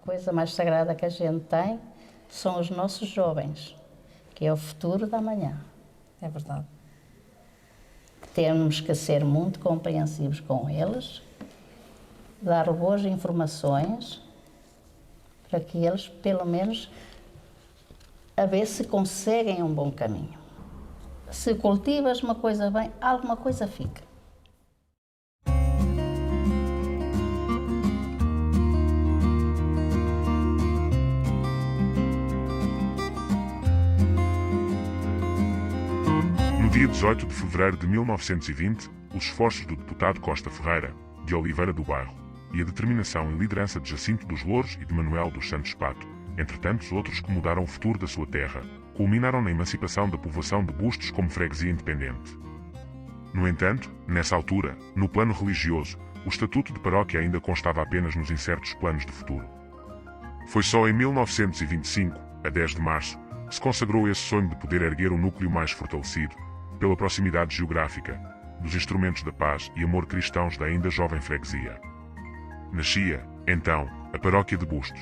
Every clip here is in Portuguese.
coisa mais sagrada que a gente tem são os nossos jovens, que é o futuro da manhã. É verdade. Temos que ser muito compreensivos com eles, dar boas informações, para que eles, pelo menos, a ver se conseguem um bom caminho. Se cultivas uma coisa bem, alguma coisa fica. No dia 18 de fevereiro de 1920, os esforços do deputado Costa Ferreira, de Oliveira do Bairro, e a determinação e liderança de Jacinto dos Louros e de Manuel dos Santos Pato, entre tantos outros que mudaram o futuro da sua terra, culminaram na emancipação da povoação de Bustos como freguesia independente. No entanto, nessa altura, no plano religioso, o estatuto de paróquia ainda constava apenas nos incertos planos de futuro. Foi só em 1925, a 10 de março, que se consagrou esse sonho de poder erguer um núcleo mais fortalecido, pela proximidade geográfica, dos instrumentos da paz e amor cristãos da ainda jovem freguesia. Nascia, então, a paróquia de Bustos.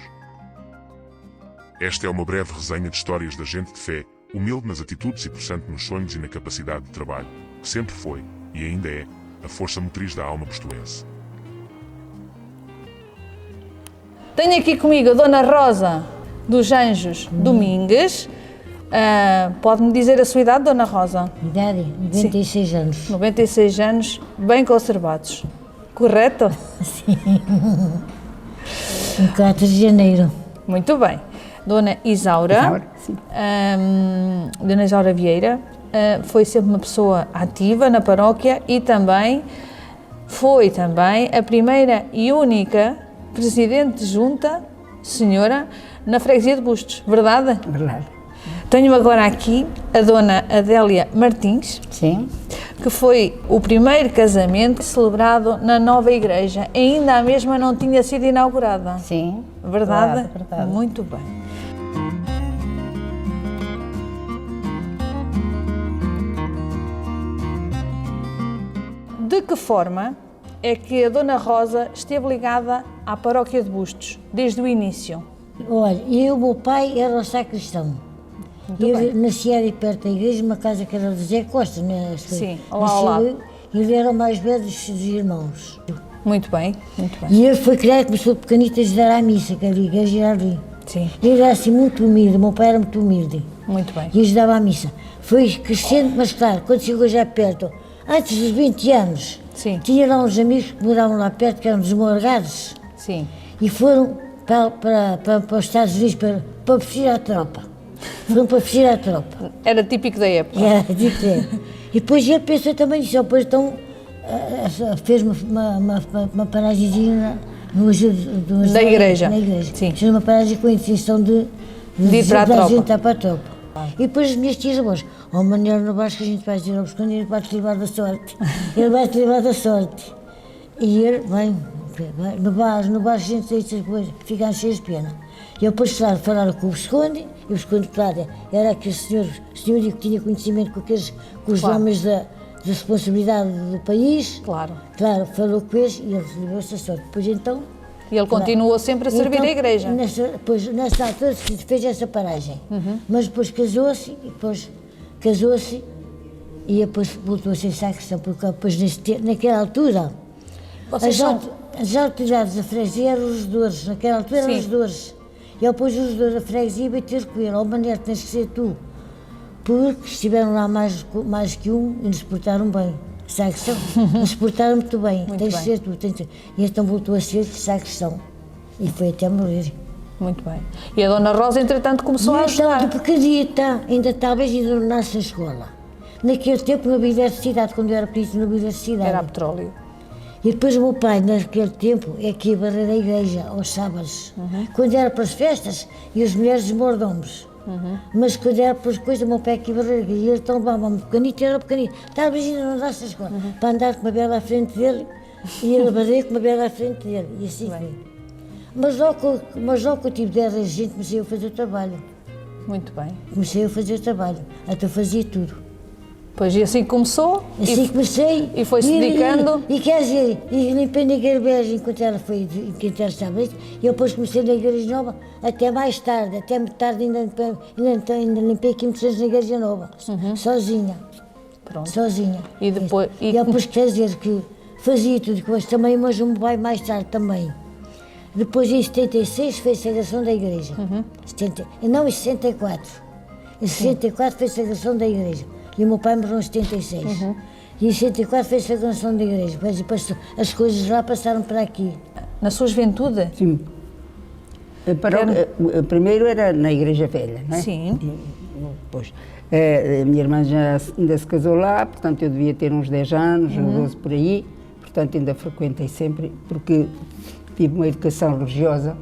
Esta é uma breve resenha de histórias da gente de fé, humilde nas atitudes e possante nos sonhos e na capacidade de trabalho, que sempre foi, e ainda é, a força motriz da alma postuense. Tenho aqui comigo a Dona Rosa dos Anjos Domingues. Pode-me dizer a sua idade, Dona Rosa? Idade? 96 Sim. anos. 96 anos, bem conservados. Correto? Sim. 4 de janeiro. Muito bem. Dona Isaura, Dona Isaura Vieira, foi sempre uma pessoa ativa na paróquia e foi também a primeira e única presidente de junta, senhora, na freguesia de Bustos, verdade? Verdade. Tenho agora aqui a Dona Adélia Martins, Sim. que foi o primeiro casamento celebrado na nova igreja. Ainda a mesma não tinha sido inaugurada. Sim. Verdade? Verdade. Muito bem. De que forma é que a Dona Rosa esteve ligada à paróquia de Bustos, desde o início? Olha, o meu pai era o sacristão. Eu nasci ali perto da igreja, uma casa que era de José Costa, né? Sim, lá ao lado. Ele era o mais velho dos irmãos. Muito bem, muito bem. E ele foi criado, começou pequenito a ajudar à missa, que a igreja era ali. Sim. Ele era assim muito humilde, o meu pai era muito humilde. Muito bem. E ajudava à missa. Foi crescendo, mas claro, quando chegou já perto, antes dos 20 anos, Sim. tinha lá uns amigos que moravam lá perto, que eram dos Morgados, Sim. e foram para os Estados Unidos para fugir à tropa. Foram para fugir à tropa. Era típico da época. Era diferente. E depois ele pensou também nisso, depois então fez uma paragemzinha Da igreja. Na igreja. Sim. Fez uma paragem com a intenção de ir para a tropa. Gente para a tropa. E depois as minhas tias avós, Manuel no Vasco a gente vai dizer ao escondido, ele vai-te livrar da sorte. Ele vai-te livrar da sorte. E ele, no Vasco a gente diz essas coisas, ficam cheios de pena. E eu depois, claro, falaram com o Visconde, e o Visconde, claro, era aquele senhor que tinha conhecimento com os homens da responsabilidade do país. Claro. Claro, falou com eles e ele livrou-se da sorte. Depois então... E ele continuou sempre a servir a igreja. Nessa altura fez essa paragem, mas depois casou-se e depois voltou a ser sacristão, porque depois naquela altura as autoridades da freguesia eram os regedores, naquela altura eram os regedores. E depois os regedores da freguesia veio ter com ele, Manuel, tens que ser tu, porque estiveram lá mais que um e nos portaram bem. Sacristão, nos portaram muito bem, tens de ser tu, E então voltou a ser sacristão e foi até morrer. Muito bem. E a Dona Rosa, entretanto, começou a ajudar. De pequenita, talvez ainda não nasce na escola. Naquele tempo não havia eletricidade, quando eu era pequenita não havia eletricidade. Era a petróleo. E depois o meu pai, naquele tempo, é que ia barrer a igreja, aos sábados. Quando era para as festas, e as mulheres dos mordomos. Mas quando era para as coisas, o meu pai que ia barrer a igreja, e ele então levava-me pequenito, era pequenito. Talvez ainda não nasce na escola, para andar com uma bela à frente dele, e ele barrer com uma bela à frente dele. E assim foi. Mas logo que eu tive 10 anos, gente, comecei a fazer o trabalho. Muito bem. Comecei a fazer o trabalho, até eu fazia tudo. Pois, e assim começou? Assim comecei. e foi-se dedicando? E quer dizer, e limpei na igreja enquanto ela foi, enquanto ela estava. E eu depois comecei na igreja nova até mais tarde, até muito tarde ainda limpei aqui muitos anos na igreja nova, sozinha. Pronto. Sozinha. E depois- E depois quer dizer que fazia tudo depois também, mas o meu pai mais tarde também. Depois em 76 fez a sagração da igreja. Não, em 64. Em 64 fez a sagração da igreja. E o meu pai morreu em 76. E em 64 fez a sagração da igreja. Depois as coisas lá passaram para aqui. Na sua juventude? Sim. Primeiro era na Igreja Velha, não é? Sim. Depois, a minha irmã já ainda se casou lá, portanto eu devia ter uns 10 anos, ou 12 por aí, portanto ainda frequentei sempre, porque tive uma educação religiosa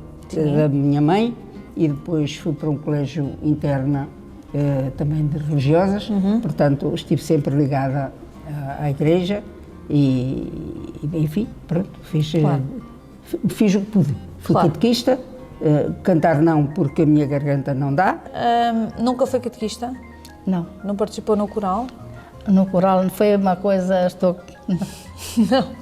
da minha mãe e depois fui para um colégio interno também de religiosas, portanto estive sempre ligada à igreja e enfim, pronto, fiz o que pude. Fui Claro. catequista, cantar não, porque a minha garganta não dá. Nunca foi catequista? Não. Não participou no coral? No coral foi uma coisa, Não.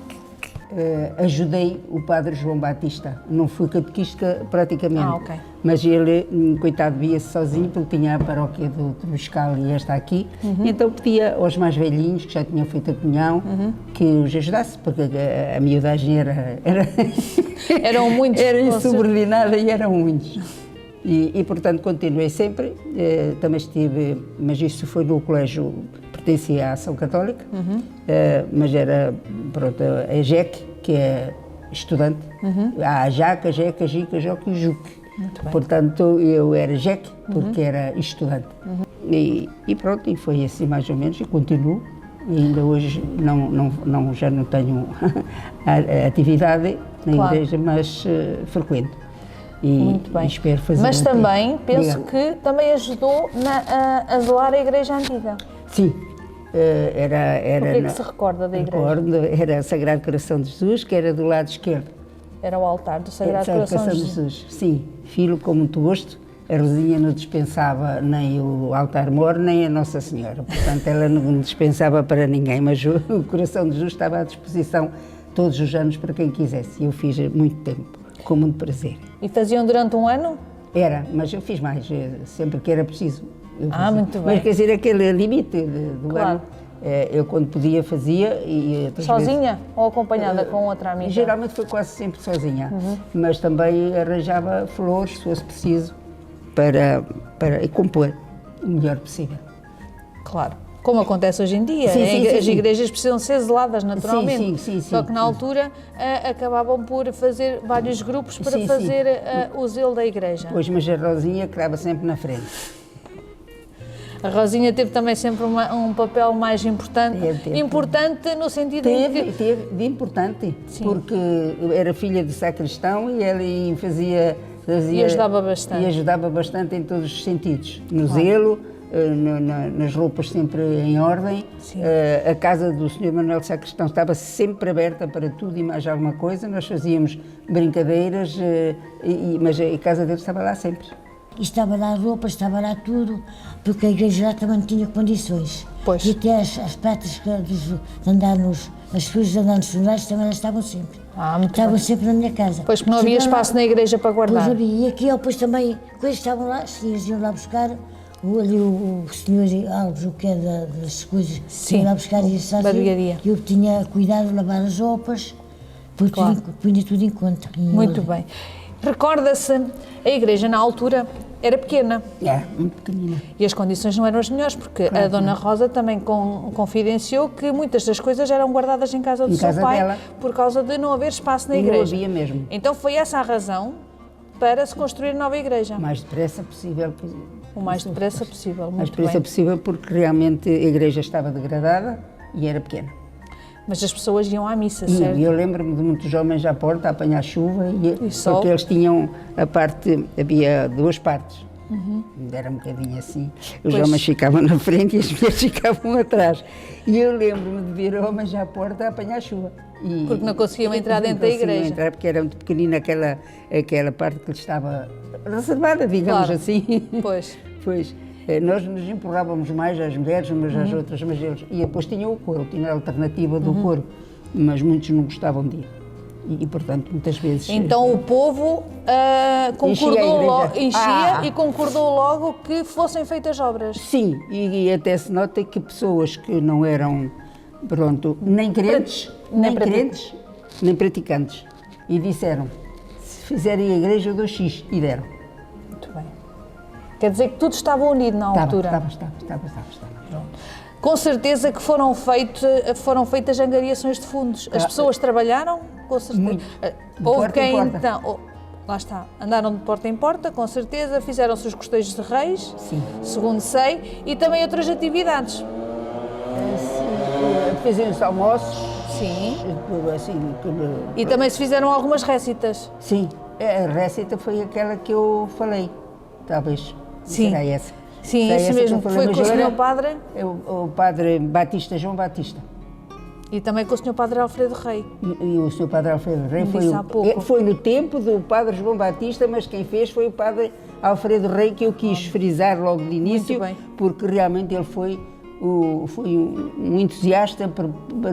Ajudei o padre João Batista, não fui catequista praticamente, Ok. mas ele, coitado, via-se sozinho porque tinha a paróquia do Trubiscal e esta aqui, então pedia aos mais velhinhos que já tinham feito a comunhão que os ajudasse, porque a miudagem era Eram muitos. era vocês- insubordinada e eram muitos. E portanto continuei sempre, também estive, mas isso foi no colégio, pertencia à Ação Católica, mas era, pronto, a EJEC, que é estudante, há a JAC, a JEC, a JIC, a JOC e o JUC. Portanto, eu era JEC, porque era estudante. E pronto, e foi assim mais ou menos, e continuo. E ainda hoje já não tenho a atividade na Claro. igreja, mas frequento. E Muito bem. espero fazer Mas um também, tempo. penso Diga. que também ajudou a zelar a igreja antiga. Sim, era... O que é que se recorda da igreja? Recordo, era o Sagrado Coração de Jesus, que era do lado esquerdo. Era o altar do Sagrado Coração de Jesus. Sim, filho com muito gosto. A Rosinha não dispensava nem o altar-mor, nem a Nossa Senhora. Portanto, ela não dispensava para ninguém, mas o Coração de Jesus estava à disposição todos os anos para quem quisesse. E eu fiz muito tempo, com muito prazer. E faziam durante um ano? Era, mas eu fiz mais, sempre que era preciso. Eu fazia. Muito bem. Mas quer dizer, aquele limite do Claro. ano, eu quando podia fazia e outras Sozinha ou acompanhada com outra amiga? geralmente foi quase sempre sozinha, mas também arranjava flores, se fosse preciso, para compor o melhor possível. Claro. Como acontece hoje em dia, Sim, né? sim, sim, As sim. igrejas precisam ser zeladas naturalmente. Sim. Só que na altura acabavam por fazer vários grupos para Sim, sim. fazer o zelo da igreja. Pois, mas a Rosinha que estava sempre na frente. A Rosinha teve também sempre um papel mais importante. Teve. Importante no sentido em que... Teve de importante, Sim. porque era filha de sacristão e ela fazia... E ajudava bastante. E ajudava bastante em todos os sentidos. No zelo, nas roupas sempre em ordem. Sim. A casa do Sr. Manuel Sacristão estava sempre aberta para tudo e mais alguma coisa. Nós fazíamos brincadeiras, mas a casa dele estava lá sempre. E estava lá a roupa, estava lá tudo, porque a igreja lá também não tinha condições. Pois. E até as pratas de andar as coisas de andar nos funerais também lá estavam sempre. Muito Estavam bem. sempre na minha casa. Pois que não havia Chegaram lá- espaço na igreja para guardar. Pois havia. E aqui depois também, coisas estavam lá, os senhores iam lá buscar, o senhor Alves, o que é das coisas, Sim, ia lá buscar e isso barbearia. eu tinha cuidado de lavar as roupas, punha Claro. tudo em conta. Muito bem. Recorda-se, a igreja na altura era pequena Muito pequenina. e as condições não eram as melhores, porque a Dona Rosa também confidenciou que muitas das coisas eram guardadas em casa do Em seu casa pai dela. por causa de não haver espaço na Não igreja. havia mesmo. Então foi essa a razão para se construir nova igreja. O mais depressa possível. O mais depressa possível. Mais Muito depressa bem. possível, porque realmente a igreja estava degradada e era pequena. Mas as pessoas iam à missa, E certo? eu lembro-me de muitos homens à porta a apanhar chuva, E sol. porque eles tinham a parte, havia duas partes. Era um bocadinho assim. Os Pois. homens ficavam na frente e as mulheres ficavam atrás. E eu lembro-me de ver homens à porta a apanhar chuva. Porque não conseguiam entrar dentro da Não conseguiam igreja. entrar porque era muito pequenina aquela parte que lhe estava reservada, digamos Claro. assim. Pois. Pois. Nós nos empurrávamos mais às mulheres, umas às outras, mas eles... E depois tinha o coro, tinha a alternativa do coro, mas muitos não gostavam de ir. E portanto, muitas vezes... Então o povo enchia e concordou logo que fossem feitas obras. Sim, e até se nota que pessoas que não eram, pronto, nem crentes, nem praticantes, e disseram, se fizerem a igreja eu dou X, e deram. Muito bem. Quer dizer que tudo estava unido na altura? Estava. Com certeza que foram feitas angariações de fundos. As pessoas trabalharam, com certeza. Muito. Houve quem então, lá está, andaram de porta em porta, com certeza, fizeram-se os costeiros de reis, Sim. segundo sei, e também outras atividades. Faziam-se almoços. Sim. Assim, E também se fizeram algumas récitas. sim, a récita foi aquela que eu falei, talvez. Sim. Será essa. Sim, Será isso essa que mesmo. eu falei, Foi mas com o eu Sr. era- Padre O padre Batista, João Batista. e também com o Sr. Padre Alfredo Rei. E o Sr. Padre Alfredo Rei Disse há pouco. foi no tempo do padre João Batista, mas quem fez foi o padre Alfredo Rei, que eu quis frisar logo de início, bem. porque realmente ele foi um entusiasta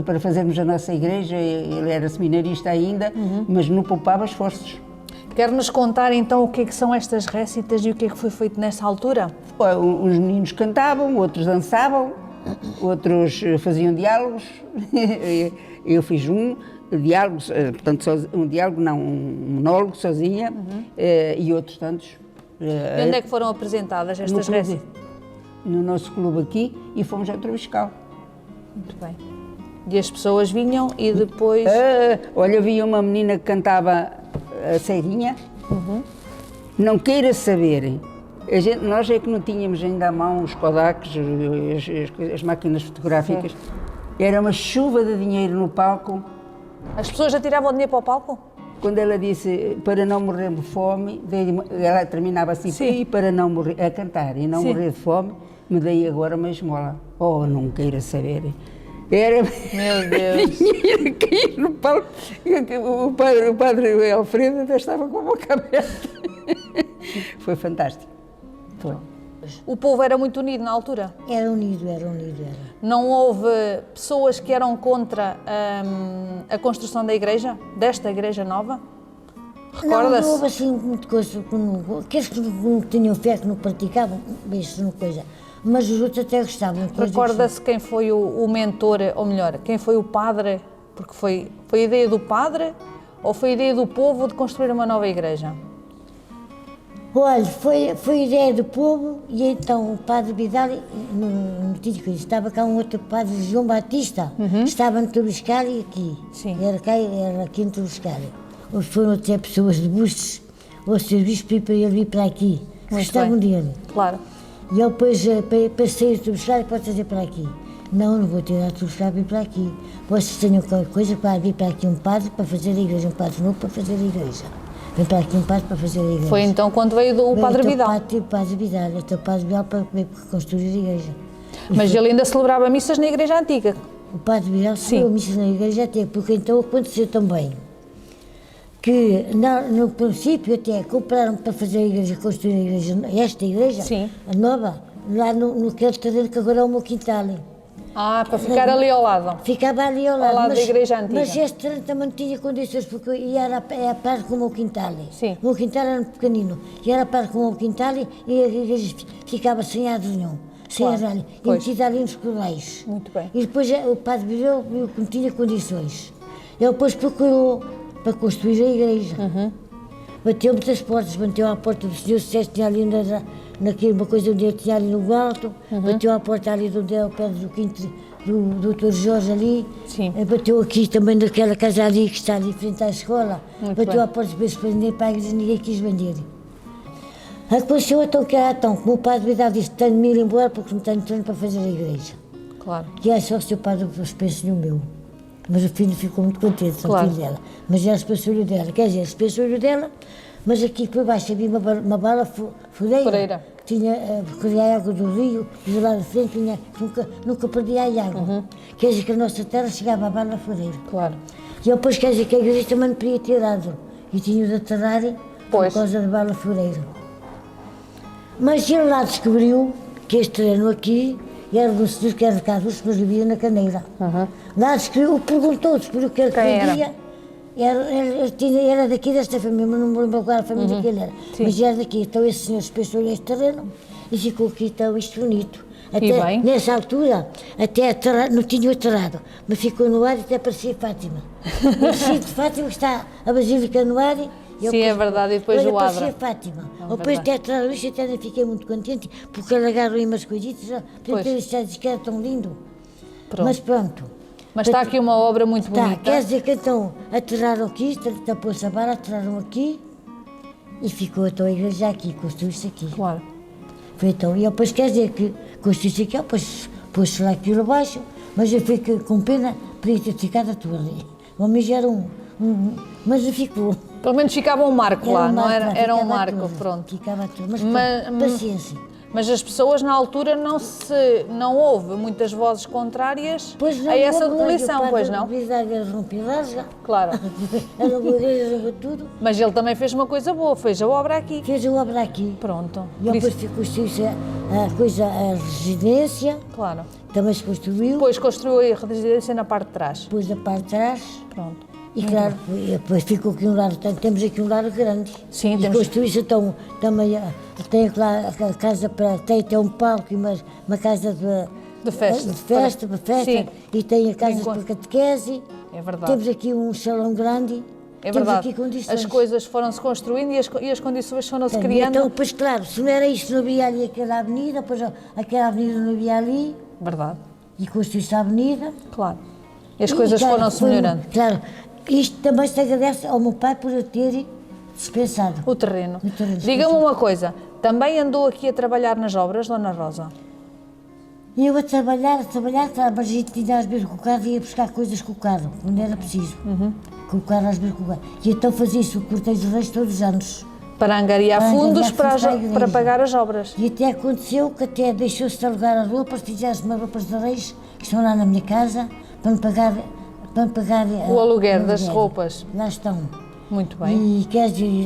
para fazermos a nossa igreja. Ele era seminarista ainda, mas não poupava esforços. Quer-nos contar então o que é que são estas récitas e o que é que foi feito nessa altura? Uns meninos cantavam, outros dançavam, outros faziam diálogos. Eu fiz diálogos, portanto, um diálogo, não, um monólogo sozinha, e outros tantos. E onde é que foram apresentadas estas récitas? No nosso clube aqui, e fomos ao Troviscal. Muito bem. E as pessoas vinham e depois... Olha, havia uma menina que cantava a ceguinha. Não queira saber. Nós é que não tínhamos ainda à mão os Kodaks, as máquinas fotográficas. Era uma chuva de dinheiro no palco. As pessoas já tiravam dinheiro para o palco? Quando ela disse para não morrer de fome, ela terminava assim, Sim. e para não morrer, a cantar e não Sim. morrer de fome, me dei agora uma esmola. Oh, não queira saber. Era Meu Deus. dinheiro a cair no palco. O padre Alfredo ainda estava com a boca aberta. Foi fantástico. Foi. O povo era muito unido na altura? Era unido. Não houve pessoas que eram contra a construção da igreja, desta igreja nova? Recorda-se? Não houve assim muita coisa, aqueles que não tinham fé, que não praticavam, isso não coisa. Mas os outros até gostavam. Recorda-se quem foi o mentor, ou melhor, quem foi o padre? Porque foi a ideia do padre ou foi a ideia do povo de construir uma nova igreja? Olha, foi a ideia do povo, e então o padre Vidal, não tinha coisa, estava cá um outro padre, João Batista, estava no Troviscário aqui. Sim. Era aqui no Troviscário. Foram até pessoas de Bustos, ou serviço para ele vir para aqui. Gostavam dele. Claro. E ele depois, para sair do Troviscário, pode trazer para aqui. Não vou tirar o Troviscário para vir para aqui. Vocês tenham qualquer coisa para vir para aqui um padre para fazer a igreja, um padre novo para fazer a igreja. Vem para aqui um padre para fazer a igreja. Foi então quando veio o Padre Vidal. O Padre Vidal para construir a igreja. Mas ele ainda celebrava missas na igreja antiga. O Padre Vidal celebrou missas na igreja até, porque então aconteceu também que no princípio até compraram para fazer a igreja, construir a igreja, esta igreja, Sim. a nova, lá naquele terreno que agora é o meu quintal. Para ficar ali ao lado. Ficava ali ao lado, da igreja antiga. Mas este terreno também não tinha condições, porque era a par com o meu quintal. Sim. O meu quintal era pequenino, e era a par com o meu quintal, e a igreja ficava sem árvore nenhum, sem aralho, e metida ali nos correios. Muito bem. E depois o padre viu que não tinha condições. Ele depois procurou para construir a igreja. Bateu muitas portas, bateu à porta do senhor Sérgio, tinha ali uma coisa onde ele tinha ali no alto, bateu à porta ali onde é o pé do quinto do Dr. Jorge ali, Sim. Bateu aqui também naquela casa ali que está ali frente à escola, Muito bateu bem. à porta para vender para a igreja, ninguém quis vender. Aconteceu então que era tão, como o padre Vidal disse, tenho de me ir embora porque não tenho treino para fazer a igreja. Claro. Que é só o seu padre o penso no meu. Mas o filho ficou muito contente, Claro. o filho dela. Mas era o pensolho dela, quer dizer, o pensolho dela, mas aqui por baixo havia uma bala fureira. Tinha, corria a água do rio e do lado de frente tinha, nunca perdia a água. Quer dizer que a nossa terra chegava à bala fureira. Claro. E depois quer dizer que a igreja também não podia ter dado. E tinha de aterrar por Pois. causa da bala fureira. Mas ele lá descobriu que este terreno aqui era do senhor que era de cá, mas vivia na Caneira. Lá descreveu, perguntou, descobriu que ele vendia. Era daqui desta família, mas não me lembro agora a família que ele era. Mas era daqui, então esse senhor especiou este terreno e ficou aqui, então, isto bonito. Até, nessa altura, até aterrado, não tinha aterrado, mas ficou no ar e até parecia Fátima. O sítio de Fátima, que está a Basílica no ar. Sim, é verdade, e depois o Abra. Parecia Fátima. Depois até aterraram isto, até fiquei muito contente, porque alargaram aí umas coisitas, para ter visto que era tão lindo. Pronto. Mas pronto. Mas está aqui uma obra muito bonita. Quer dizer que então aterraram aqui, tapou-se a barra, aterraram aqui e ficou então a igreja aqui, construiu-se aqui. Claro. Foi então, e depois quer dizer que construiu-se aqui, depois pôs-se lá aquilo abaixo, mas eu fiquei com pena, podia ter ficado a torre. O homem já era mas ficou. Pelo menos ficava um marco lá, não era? Era um ficava marco, tudo, pronto. Ficava tudo, mas pronto, paciência. Mas as pessoas na altura não houve muitas vozes contrárias a essa demolição, pois não? Claro. Mas ele também fez uma coisa boa, fez a obra aqui. Fez a obra aqui. Pronto. E depois construiu-se a residência. Claro. Também se construiu. Depois construiu a residência na parte de trás. Depois da parte de trás. Pronto. E claro, depois ficou aqui um lar, temos aqui um lar grande. Sim, e temos. Construiu-se então, também tem lá a casa para, tem até um palco e uma casa de festa. Para festa. Sim. E tem a casa para catequese. É verdade. Temos aqui um salão grande. É temos verdade. Aqui condições. As coisas foram-se construindo e as condições foram-se criando. Então, pois claro, se não era isto, não havia ali aquela avenida, depois aquela avenida não havia ali. Verdade. E construiu-se a avenida. Claro. E as coisas foram-se melhorando. Claro. Isto também se agradece ao meu pai por eu ter dispensado. O terreno. Diga-me uma coisa, também andou aqui a trabalhar nas obras, Dona Rosa? E eu a trabalhar, claro, mas a gente tinha às vezes com o carro e ia buscar coisas com o carro, quando era preciso. Com o carro, às vezes com o carro. E então fazia isso, o cortejo dos reis todos os anos. Para angariar fundos para pagar as obras. E até aconteceu que até deixou-se de alugar as roupas, fizesse umas roupas de reis, que estão lá na minha casa, para me pagar o aluguer das roupas. Lá estão. Muito bem. E quer dizer,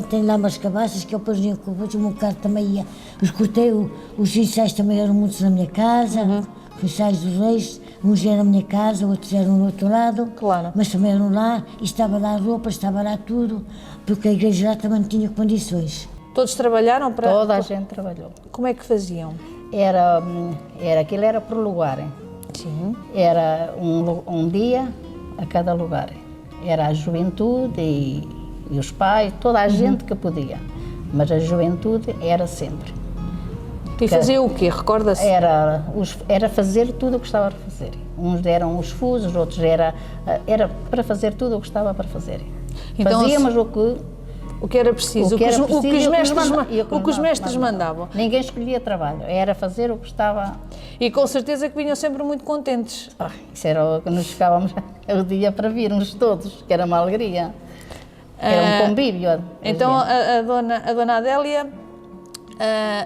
tem lá umas cabaças que eu depois o meu carro também ia. Os ensaios também eram muitos na minha casa, os ensaios dos reis, uns eram na minha casa, outros eram no outro lado. Claro. Mas também eram lá, e estava lá a roupa, estava lá tudo, porque a igreja lá também não tinha condições. Todos trabalharam para... Toda a gente trabalhou. Como é que faziam? Aquilo era por lugar. Sim. Era um dia a cada lugar. Era a juventude e os pais, toda a gente que podia. Mas a juventude era sempre. E fazia o quê? Recorda-se? Era fazer tudo o que estava a fazer. Uns eram os fusos, outros era para fazer tudo o que estava para fazer. Então, fazíamos o que era preciso, o que os mestres mandavam. Ninguém escolhia trabalho, era fazer o que estava... E com certeza que vinham sempre muito contentes. Isso era o que nos ficávamos o dia para virmos todos, que era uma alegria. Era um convívio. Então a dona Adélia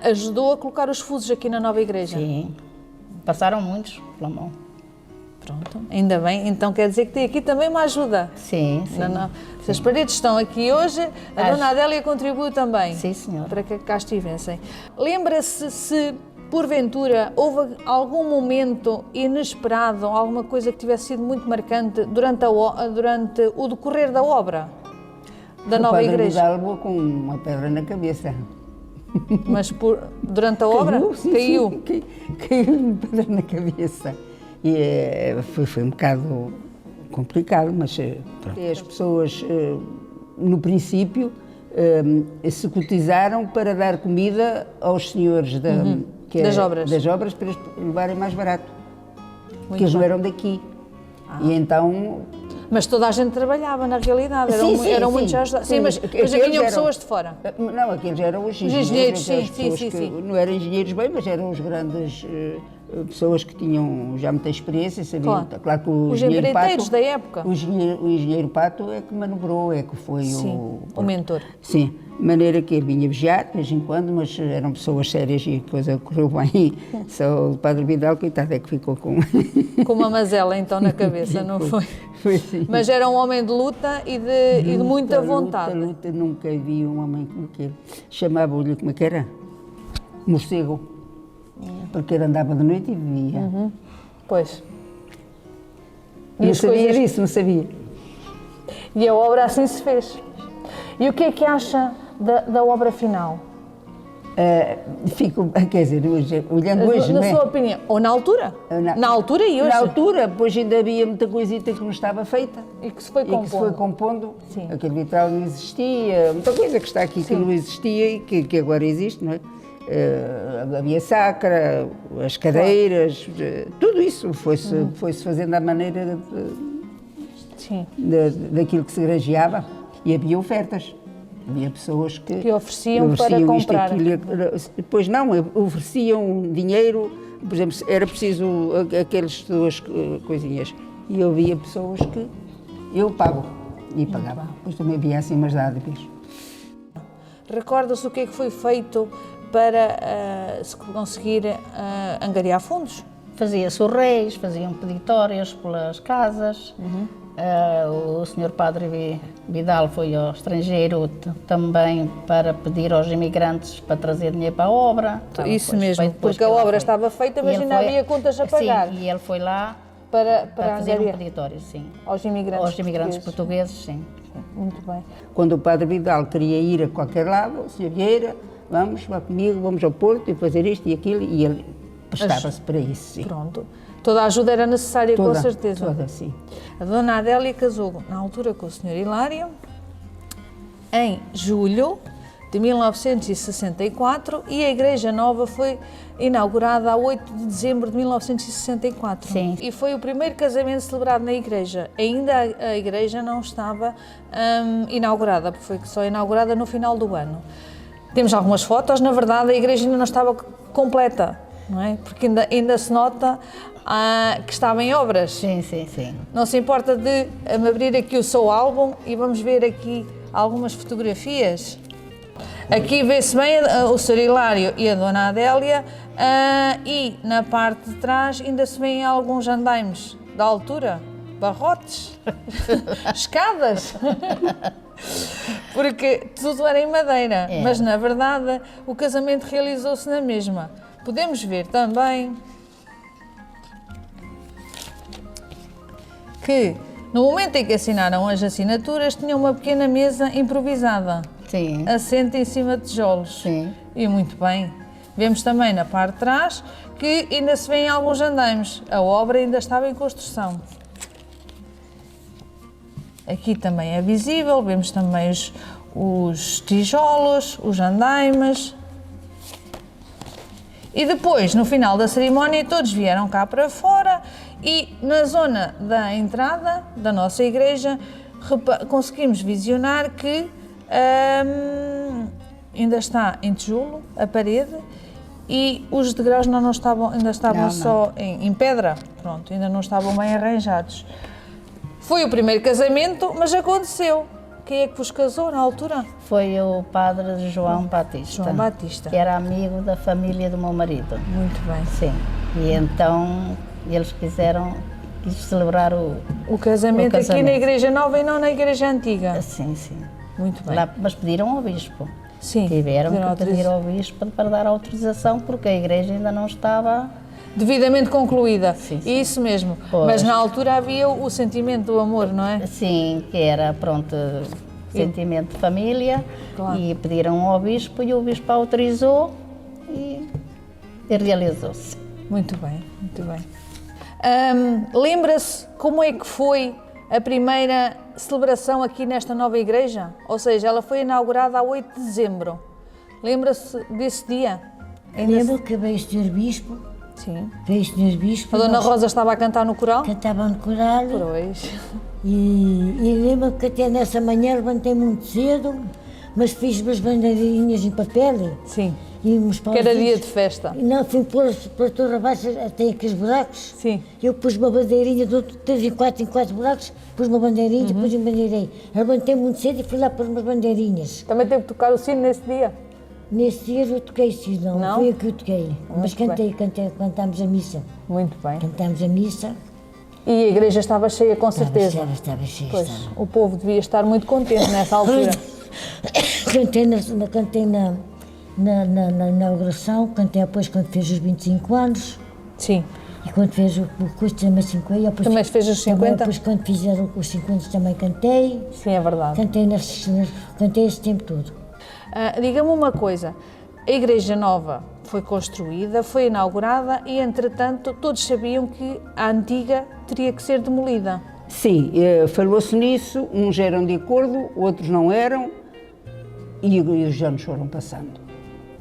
ajudou a colocar os fusos aqui na nova igreja? Sim, passaram muitos pela mão. Pronto, ainda bem. Então quer dizer que tem aqui também uma ajuda. Sim, sim. Se as paredes estão aqui hoje, a dona Adélia contribuiu também. Sim, senhora. Para que cá estivessem. Lembra-se se, porventura, houve algum momento inesperado, alguma coisa que tivesse sido muito marcante durante o decorrer da obra da nova igreja? O padre Vidal com uma pedra na cabeça. Mas durante a obra? Caiu? Caiu uma pedra na cabeça. E foi um bocado complicado, mas as pessoas, no princípio, se cotizaram para dar comida aos senhores das obras para eles levarem mais barato, porque eles não eram daqui. E então... Mas toda a gente trabalhava, na realidade, eram muitos ajudados. Sim, mas vinham pessoas de fora. Não, aqueles eram os engenheiros. Sim. Não eram engenheiros bem, mas eram os grandes... pessoas que tinham já muita experiência, sabiam. Claro que os empreiteiros da época. O engenheiro Pato é que manobrou, é que foi o mentor. Sim, de maneira que ele vinha vigiar de vez em quando, mas eram pessoas sérias e a coisa correu bem. Só o padre Vidal, coitado, é que ficou com... Com uma mazela então na cabeça, não foi? Foi sim. Mas era um homem de luta e de muita vontade. Luta, nunca vi um homem como aquele. Chamavam-lhe, como é que era? Morcego. porque ele andava de noite e via. Pois. Não as sabia coisas- disso, não sabia. E a obra assim se fez. E o que é que acha da obra final? Fico, quer dizer, hoje, olhando hoje, Na não é? sua opinião? Ou na altura? Na altura e hoje? Na altura, pois ainda havia muita coisita que não estava feita. E que se foi E que se foi compondo. compondo. Sim. Aquele vitral não existia, muita coisa que está aqui que não existia e que agora existe, não é? Havia sacra, as cadeiras, tudo isso foi-se fazendo à maneira Sim. daquilo que se granjeava e havia ofertas. Havia pessoas que ofereciam para isto, comprar. aquilo, depois não, ofereciam dinheiro, por exemplo, era preciso aquelas duas coisinhas. E havia pessoas que eu pago e pagava. Depois também havia assim umas dádivas. Recorda-se o que é que foi feito para se conseguir angariar fundos? Fazia-se os reis, faziam peditórias pelas casas. O senhor Padre Vidal foi ao estrangeiro também para pedir aos imigrantes para trazer dinheiro para a obra. Isso Depois, mesmo, foi depois porque a que ela obra foi. estava feita, mas E ele ainda foi- havia contas a pagar. Sim, e ele foi lá Para fazer um angariar peditório, sim. aos imigrantes Aos imigrantes portugueses, sim. Muito bem. Quando o Padre Vidal queria ir a qualquer lado, o Sr. Vieira, vamos, vá comigo, vamos ao Porto e fazer isto e aquilo, e ele prestava-se para isso, sim. Pronto. Toda a ajuda era necessária, com certeza. Toda, sim. A Dona Adélia casou na altura com o Sr. Hilário em julho de 1964 e a Igreja Nova foi inaugurada a 8 de dezembro de 1964. Sim. E foi o primeiro casamento celebrado na igreja. Ainda a igreja não estava inaugurada, porque foi só inaugurada no final do ano. Temos algumas fotos, na verdade a igreja ainda não estava completa, não é? Porque ainda se nota que estava em obras. Sim, sim, sim. Não se importa de me abrir aqui o seu álbum e vamos ver aqui algumas fotografias. Aqui vê-se bem o Sr. Hilário e a Dona Adélia e na parte de trás ainda se vêem alguns andaimes da altura, barrotes, escadas, porque tudo era em madeira, mas na verdade o casamento realizou-se na mesma. Podemos ver também que no momento em que assinaram as assinaturas tinham uma pequena mesa improvisada, Sim. assente em cima de tijolos. Sim. E muito bem. Vemos também na parte de trás que ainda se vêem alguns andaimes. A obra ainda estava em construção. Aqui também é visível, vemos também os tijolos, os andaimes. E depois, no final da cerimónia, todos vieram cá para fora e na zona da entrada da nossa igreja conseguimos visionar que ainda está em tijolo a parede e os degraus ainda estavam só em pedra, pronto, ainda não estavam bem arranjados. Foi o primeiro casamento, mas aconteceu. Quem é que vos casou na altura? Foi o padre João Batista. João Batista. Que era amigo da família do meu marido. Muito bem. Sim. E então eles quiseram celebrar O casamento aqui na Igreja Nova e não na Igreja Antiga. Sim, sim. Muito bem. Lá, mas pediram ao bispo. Sim. Tiveram pediram que pedir ao bispo para dar autorização porque a igreja ainda não estava... Devidamente concluída. Sim, sim. Isso mesmo. Pois. Mas na altura havia o sentimento do amor, não é? Sim, que era, pronto, sentimento de família. Claro. E pediram ao bispo e o bispo autorizou e realizou-se. Muito bem, muito bem. Lembra-se como é que foi a primeira celebração aqui nesta nova igreja? Ou seja, ela foi inaugurada a 8 de dezembro. Lembra-se desse dia? Lembro que veio o Sr. Bispo, Sim. veio o Sr. Bispo. A Dona nós Rosa estava a cantar no coral? Cantavam no coral. Pois. E lembro que até nessa manhã levantei muito cedo, mas fiz umas bandeirinhas em papel. Sim. E uns Que era dia de festa. Não, fui pôr pela torre abaixo, tem aqueles buracos. Sim. Eu pus uma bandeirinha, de 3 em 4 buracos, pus uma bandeirinha, depois me bandeirei. Levantei muito cedo e fui lá pôr umas bandeirinhas. Também teve que tocar o sino nesse dia? Nesse dia eu toquei sim, não foi eu que eu toquei. Mas cantámos a missa. Muito bem. Cantámos a missa. E a igreja estava cheia, com certeza. Estava cheia. Pois, o povo devia estar muito contente nessa altura. Cantei na inauguração, cantei depois quando fez os 25 anos. Sim. E quando fez o curso também 50. Também fez os 50? Depois quando fizeram os 50 também cantei. Sim, é verdade. Cantei esse tempo todo. Diga-me uma coisa, a Igreja Nova foi construída, foi inaugurada e, entretanto, todos sabiam que a antiga teria que ser demolida. Sim, falou-se nisso, uns eram de acordo, outros não eram, e os anos foram passando.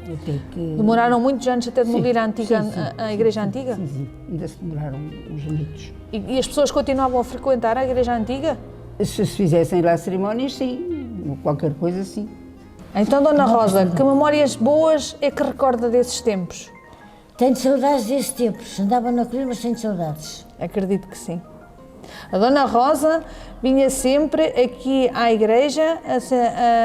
Até que... Demoraram muitos anos até demolir Sim, a antiga, sim, a Igreja Antiga? Sim, sim, ainda se demoraram uns anos. E as pessoas continuavam a frequentar a Igreja Antiga? Se fizessem lá cerimónias, sim, qualquer coisa, sim. Então, Dona Rosa, que memórias boas é que recorda desses tempos? Tenho saudades desses tempos. Andava na cruz, mas tenho saudades. Acredito que sim. A Dona Rosa vinha sempre aqui à igreja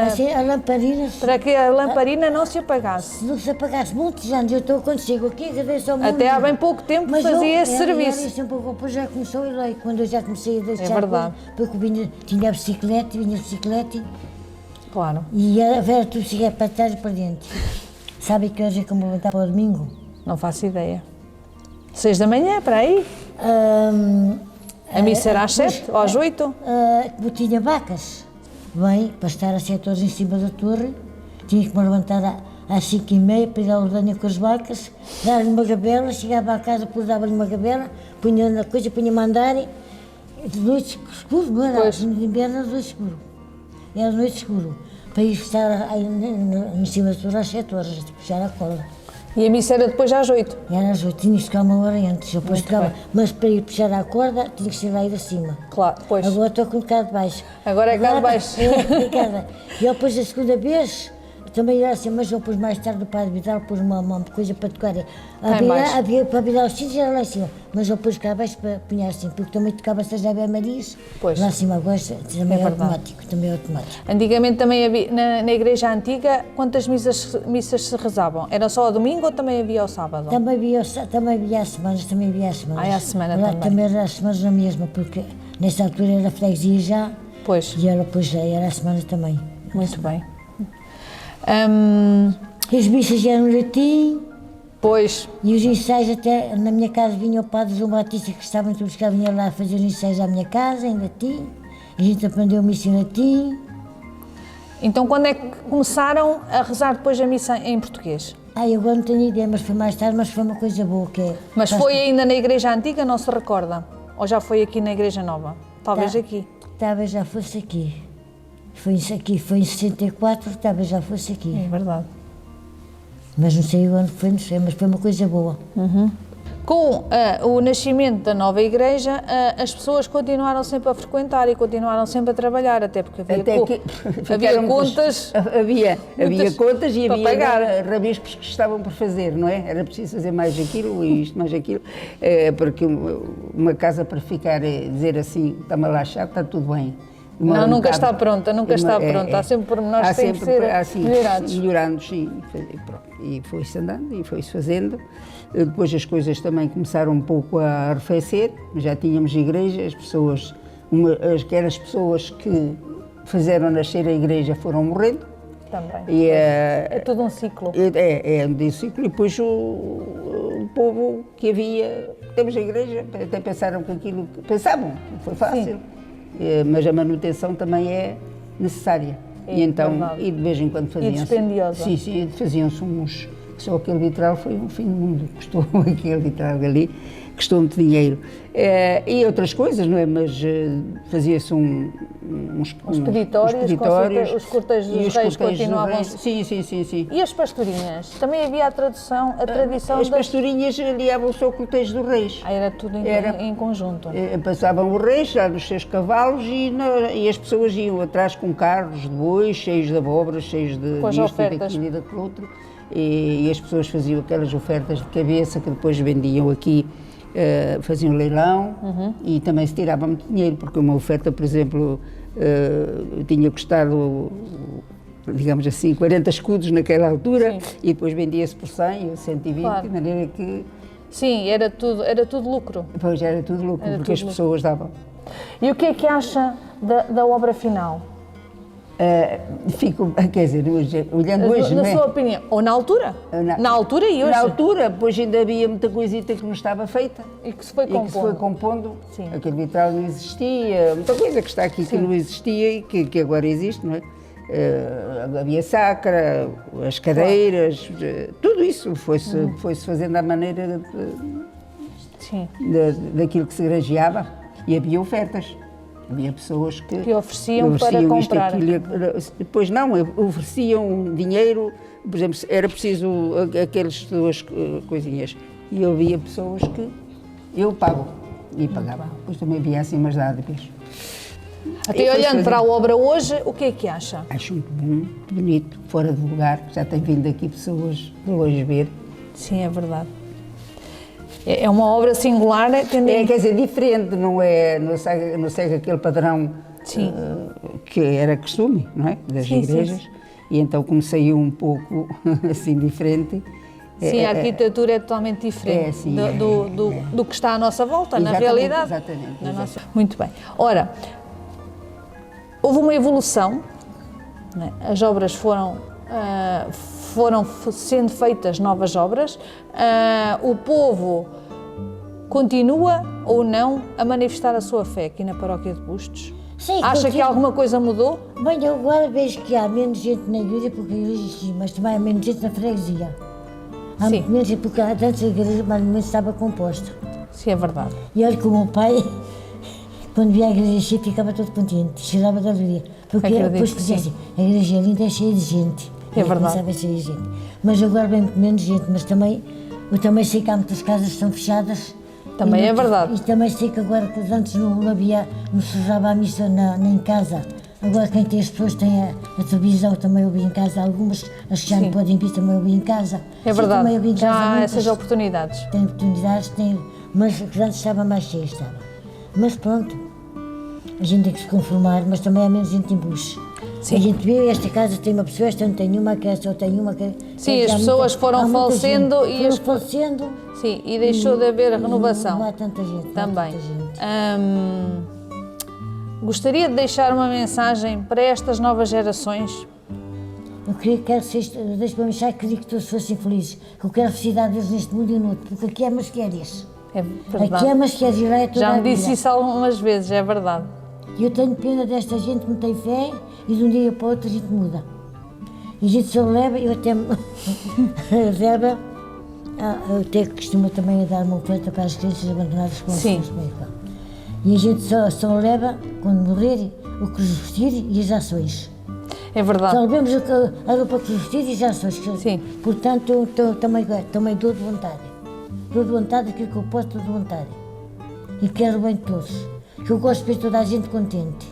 Assim, a lamparina, para que a lamparina não se apagasse. se não se apagasse muitos anos, quando chego aqui, agradeço ao mundo. Até há bem pouco tempo Mas fazia esse serviço. Era sempre, depois já começou a lei, quando eu já comecei a deixar. É verdade. Porque tinha a bicicleta, vinha a bicicleta Claro. e era tudo chegar para trás e para dentro. Sabe que hoje é que eu me levantar para o domingo? Não faço ideia. 6 da manhã, para aí? A missa era às 7 ou às 8? Como tinha vacas, bem, para estar a 7 horas em cima da torre, tinha que me levantar às 5h30 para ir ao Lordânia com as vacas, dar-lhe uma gabela, chegava à casa, depois dava-lhe uma gabela, punha na coisa, punha-me a andar, de noite escuro, não era? Pois. De inverno era de noite escuro. Era de noite escuro, para ir estar aí em cima da torre às 7 horas, de puxar a corda. E a missa era depois às 8? Era às 8, tinha que ficar uma hora antes, eu depois Muito ficava, bem. mas para ir puxar a corda, tinha que ser lá ir acima. Claro, pois. Agora estou com um bocado de baixo. Agora é cá de baixo. É, cara. E eu depois a segunda vez, também era assim, mas eu pus mais tarde o Padre Vidal, pus uma coisa para tocar. baixo. Havia para virar os sítios, era lá em cima. Mas eu pus cá abaixo para punhar assim, porque também tocava-se as Ave Marias. Pois. Lá em cima agora também É é verdade. automático, também é automático. Antigamente também havia, na Igreja Antiga, quantas missas se rezavam? Era só ao domingo ou também havia ao sábado? Também havia as semanas, também havia as semanas. Ah, é à semana Lá também. também era as semanas na mesma, porque nessa altura era freguesia já, Pois, e era, depois já era as semanas também. muito bem. E as missas eram no latim. Pois, E os ensaios, até na minha casa vinha o padre João Batista, que estava em todos cá, vinha lá fazer os ensaios à minha casa, em latim. A gente aprendeu missa em latim. então quando é que começaram a rezar depois a missa em português? Ai, agora não tenho ideia, mas foi mais tarde, mas foi uma coisa boa, que é... Mas foi ainda na Igreja Antiga, não se recorda? Ou já foi aqui na Igreja Nova? Talvez aqui. Talvez já fosse aqui. Foi isso aqui, foi em 64, talvez já fosse aqui. É verdade. Mas não sei onde foi, não sei, mas foi uma coisa boa. Com o nascimento da nova igreja, as pessoas continuaram sempre a frequentar e continuaram sempre a trabalhar, até porque havia, Até que havia ficaram contas. Havia muitas contas e para havia pagar. rabispos que estavam por fazer, não é? Era preciso fazer mais aquilo e isto, mais aquilo, porque uma casa para ficar, dizer assim, está-me lá chato, está tudo bem. Demora Não, um nunca bocado. está pronta, nunca está pronta. Há sempre pormenores Há que têm que sempre, ser assim, melhorados. melhorando, sim. Pronto. E foi-se andando e foi-se fazendo. Depois as coisas também começaram um pouco a arrefecer, já tínhamos igreja, as pessoas, quer as pessoas que fizeram nascer a igreja foram morrendo. Também. E, É tudo um ciclo. é um ciclo e depois o povo que havia, temos a igreja, até pensaram que aquilo, pensavam que foi fácil, mas a manutenção também é necessária. É E então, verdade. e de vez em quando faziam-se. dispendiosa. Sim, faziam-se uns. Só aquele vitral foi um fim do mundo, custou aquele vitral ali, custou muito dinheiro. E outras coisas, não é? Mas fazia-se uns peditórios, os cortejos dos e os reis cortejos dos continuavam. reis. Sim. E as pastorinhas? Também havia a tradição As pastorinhas aliavam-se ao cortejo dos reis. Era tudo em conjunto. Passavam os reis já nos seus cavalos e as pessoas iam atrás com carros de bois, cheios de abóboras, cheios de Com as disto e ofertas. daquilo e daquilo outro. E as pessoas faziam aquelas ofertas de cabeça que depois vendiam aqui, faziam leilão e também se tirava muito dinheiro, porque uma oferta, por exemplo, tinha custado, digamos assim, 40 escudos naquela altura. Sim. E depois vendia-se por 100 ou 120, Claro. de maneira que... Sim, era tudo lucro. Pois era tudo lucro, Era porque tudo as pessoas davam. E o que é que acha da obra final? Fico, quer dizer, olhando hoje, Na não é? sua opinião, ou na altura? Na altura e hoje? Na altura, pois ainda havia muita coisita que não estava feita. E que se foi E que se foi compondo. compondo. Sim. Aquele vitral não existia, muita coisa que está aqui que não existia e que agora existe, não é? A via sacra, as cadeiras, tudo isso foi-se fazendo à maneira Sim. daquilo que se granjeava e havia ofertas. Havia pessoas que ofereciam para isto, comprar. aquilo, depois não, ofereciam dinheiro, por exemplo, era preciso aquelas duas coisinhas. E havia pessoas que eu pago e pagava. Depois também havia assim umas dádivas. Até olhando para a obra hoje, o que é que acha? Acho muito bom, muito bonito, fora de lugar. Já tem vindo aqui pessoas de longe ver. Sim, é verdade. É uma obra singular. Quer dizer, diferente, não segue aquele padrão que era costume, não é? Das igrejas. Sim. E então comecei um pouco assim diferente. Sim, a arquitetura é totalmente diferente do que está à nossa volta, na realidade. Exatamente. Muito bem. Ora, houve uma evolução, né? As obras foram sendo feitas novas obras, o povo continua ou não a manifestar a sua fé aqui na paróquia de Bustos? Sim, acha que alguma coisa mudou? Bem, eu agora vejo que há menos gente na igreja, porque a igreja sim, mas também há menos gente na freguesia. Há menos gente, porque antes a igreja mais ou menos estava composta. Sim, é verdade. E olha que o meu pai, quando via a igreja cheia, ficava todo contente, chorava de alegria. Porque depois dizia assim, a igreja é linda, é cheia de gente. É verdade. Cheia de gente. Mas agora vem menos gente, mas também, eu também sei que há muitas casas que estão fechadas. Também é verdade. E também sei que agora, que antes não se usava a missa em casa. Agora quem tem as pessoas tem a televisão, também ouvi em casa. Algumas, as que já não podem vir, também ouvi em casa. É verdade, também ouvi em casa, já há essas oportunidades. Tem oportunidades, mas antes estava mais cheia, estava. Mas pronto, a gente tem que se conformar, mas também há menos gente em Buxo. A gente vê, esta casa tem uma pessoa, esta não tem uma, esta tem uma. Sim, as pessoas foram falecendo falecendo. Sim, e deixou de haver a renovação. Não há tanta gente. Também. Gostaria de deixar uma mensagem para estas novas gerações? Eu queria que deixe-me mensagem, queria que todos fossem felizes. Que eu quero felicidade deles neste mundo e no outro, porque aqui é masquérias. É verdade. Aqui é masquérias e lá é toda já a me vida. disse isso algumas vezes, é verdade. E eu tenho pena desta gente que não tem fé e de um dia para o outro a gente muda. E a gente só leva, eu até leva, eu até costumo também dar uma oferta para as crianças abandonadas com as suas mães. E a gente só leva, quando morrer, o que nos vestir e as ações. É verdade. Só levamos a roupa que nos vestir e as ações. Sim. Portanto, também dou de vontade. Dou de vontade aquilo que eu posso, dou de vontade. E quero bem de todos. Que eu gosto de ver toda a gente contente.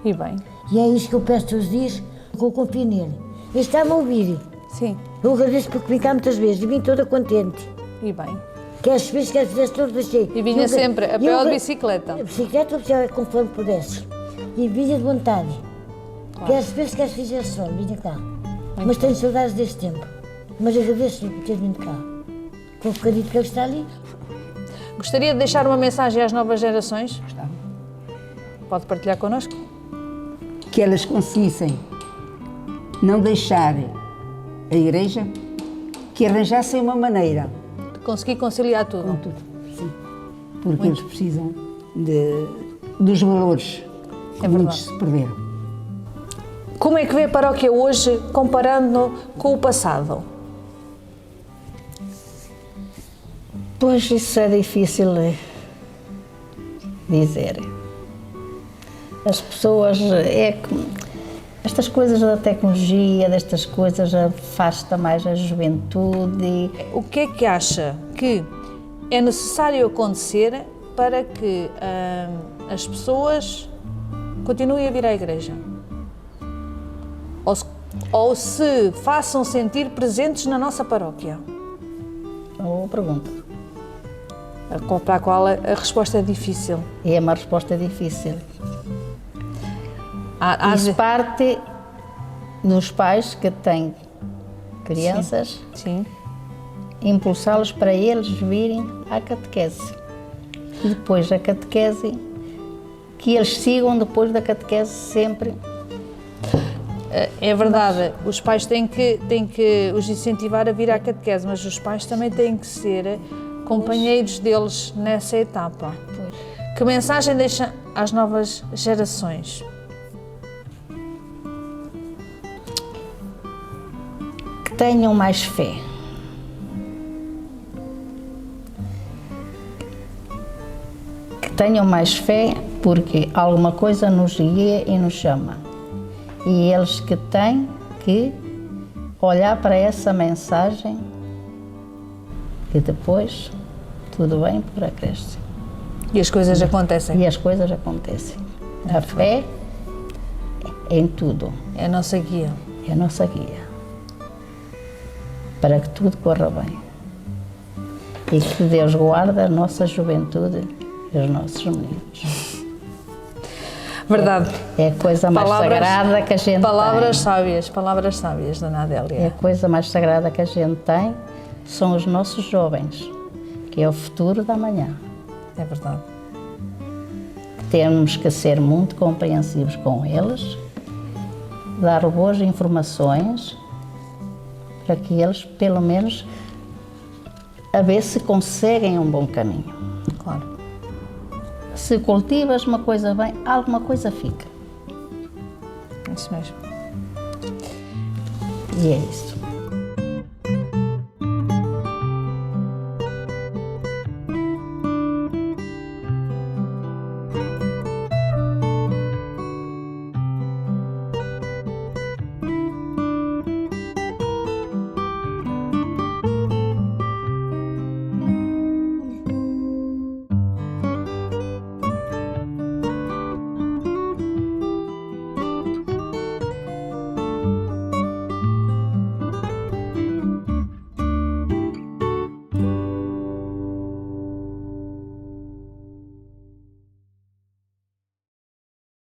E bem. E é isso que eu peço todos os dias, que eu confio nele. Ele está-me a ouvir. Sim. Eu agradeço porque vim cá muitas vezes e vim toda contente. E bem. Quer as vezes, quer fizesse todas as vezes. E vinha sempre a pé ou de bicicleta? A bicicleta, conforme pudesse. E vinha de vontade. Claro. Quer as vezes, quer fizesse só, vinha cá. Mas tenho saudades desse tempo. Mas agradeço-lhe por ter vindo cá. Com o bocadinho que ele está ali. Gostaria de deixar uma mensagem às novas gerações? Gostava. Pode partilhar connosco? Que elas conseguissem não deixar a igreja, que arranjassem uma maneira de conseguir conciliar tudo. Com tudo, sim. Porque eles precisam dos valores que muitos se perderam. Como é que vê a paróquia hoje, comparando com o passado? Pois isso é difícil dizer. As pessoas, estas coisas da tecnologia, destas coisas, afasta mais a juventude. O que é que acha que é necessário acontecer para que as pessoas continuem a vir à igreja? Ou se façam sentir presentes na nossa paróquia? Boa pergunta. Para a qual a resposta é difícil. É uma resposta difícil. Isso parte dos pais que têm crianças, sim. Impulsá-los para eles virem à catequese. E depois a catequese, que eles sigam depois da catequese sempre. É verdade, os pais têm que os incentivar a vir à catequese, mas os pais também têm que ser companheiros deles nessa etapa. Que mensagem deixa às novas gerações? Que tenham mais fé. Que tenham mais fé porque alguma coisa nos guia e nos chama. E eles que têm que olhar para essa mensagem e depois tudo bem por acréscimo. E as coisas acontecem. E as coisas acontecem. A fé é em tudo. É a nossa guia. É a nossa guia. Para que tudo corra bem. E que Deus guarde a nossa juventude e os nossos meninos. Verdade. É a coisa mais sagrada que a gente palavras tem. sábias, Dona Adélia. É a coisa mais sagrada que a gente tem, são os nossos jovens, que é o futuro da manhã. É verdade. Temos que ser muito compreensivos com eles, dar boas informações, para que eles, pelo menos, a ver se conseguem um bom caminho. Claro. Se cultivas uma coisa bem, alguma coisa fica. Isso mesmo. E é isso.